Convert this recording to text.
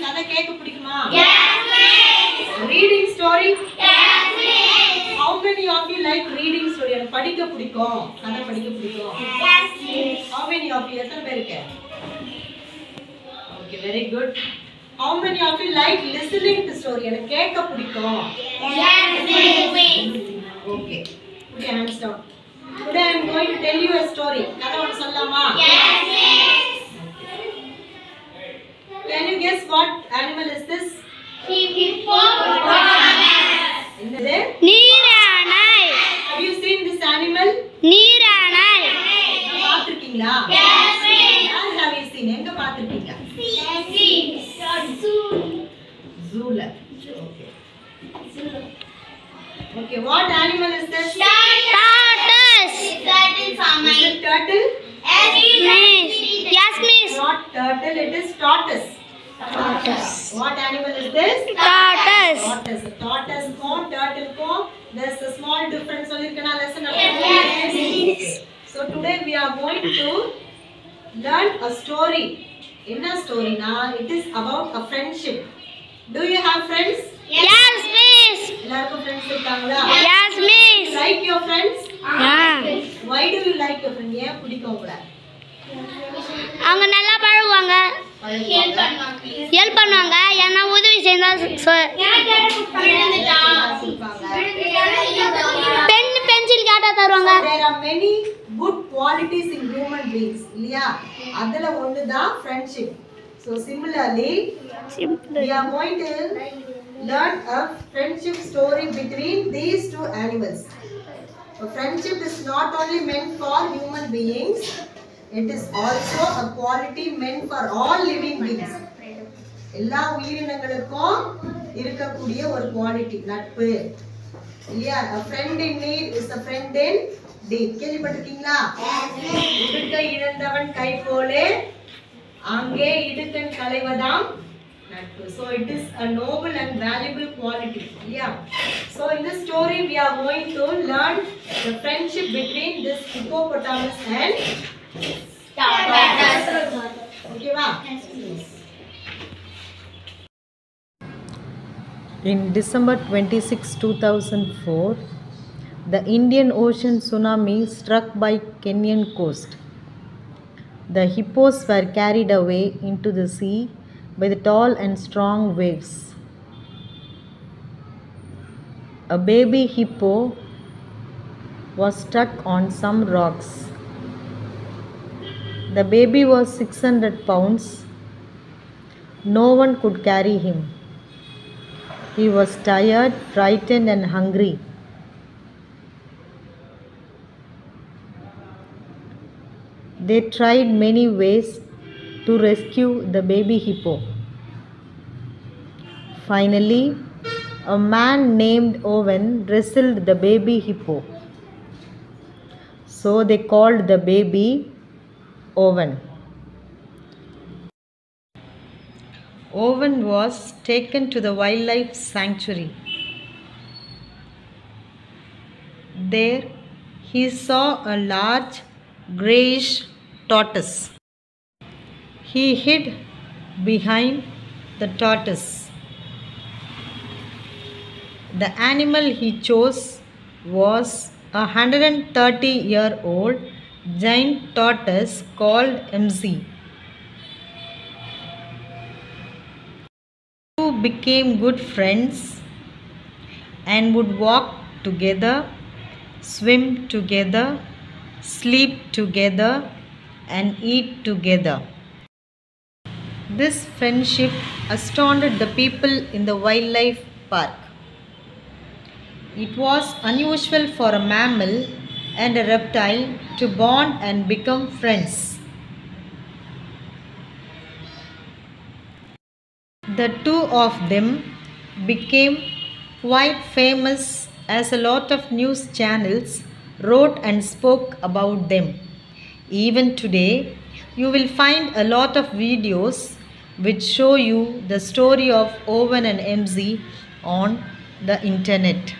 கதை கேட்க பிடிக்குமா? Reading story? How many of you like reading story? படிக்க பிடிக்கும், கதை படிக்க பிடிக்கும். How many of you? எத்தனை பேருக்கு? Okay, very good. How many of you like listening to story? எனக்கு கேட்க பிடிக்கும். Okay, put your hands down. Today I am going to tell you a story. கதை ஒன்று சொல்லலாமா? Can you guess what animal is this? என்னது? நீரானை. Have you seen this animal? நீரானை. பார்த்திருக்கீங்களா? Have you seen? எங்க பார்த்திருக்கீங்க? Zoo-ல. Okay. Okay, what animal is this? Tortoise. Is it turtle? Yes, miss. Not turtle, it is tortoise. What animal is this? Tortoise. Tortoise. Tortoise ko, turtle ko, there's a small difference. Lesson. So today we are going to learn a story. In a story now, it is about a friendship. Do you have friends? Yes, miss. Ellarkum friends irukangala? Yes, miss. Like your friends? Yeah. Why do you like your friend? ஏன் பிடிக்கும் உங்களை? அவங்க நல்லா பழகுவாங்க, help பண்ணுவாங்க, என்ன உதவி செய்தா பென்சில் கேட்டா தருவாங்க. There are many good qualities in human beings. இல்லையா? அதுல ஒன்று தான் friendship. So similarly, we are going to learn a friendship story between these two animals. So friendship is not only meant for human beings, it is also a quality meant for all living beings. எல்லா உயிரினங்களுக்கும் இருக்கக்கூடிய ஒரு quality நட்பு. இல்லையா? A friend in need is a friend indeed. கேள்விப்பட்டிருக்கீங்களா? இடுக்கை இழந்தவன் கை போலே அங்கே இடுக்கன் களைவதாம் நட்பு. So it is a noble and valuable quality. Yeah. So in this story we are going to learn the friendship between this hippopotamus and tortoise. Okay, va? In December 26, 2004, the Indian Ocean tsunami struck by Kenyan coast. The hippos were carried away into the sea by the tall and strong waves. A baby hippo was stuck on some rocks. The baby was 600 pounds. No one could carry him. He was tired, frightened, and hungry. They tried many ways to rescue the baby hippo. Finally, a man named Owen wrestled the baby hippo. So they called the baby Owen. Owen was taken to the wildlife sanctuary. There he saw a large greyish tortoise. He hid behind the tortoise. The animal he chose was a 130-year-old giant tortoise called MC. Two became good friends and would walk together, swim together, sleep together, and eat together. This friendship astounded the people in the wildlife park. It was unusual for a mammal and a reptile to bond and become friends. The two of them became quite famous as a lot of news channels wrote and spoke about them. Even today, you will find a lot of videos which show you the story of Owen and MZ on the internet.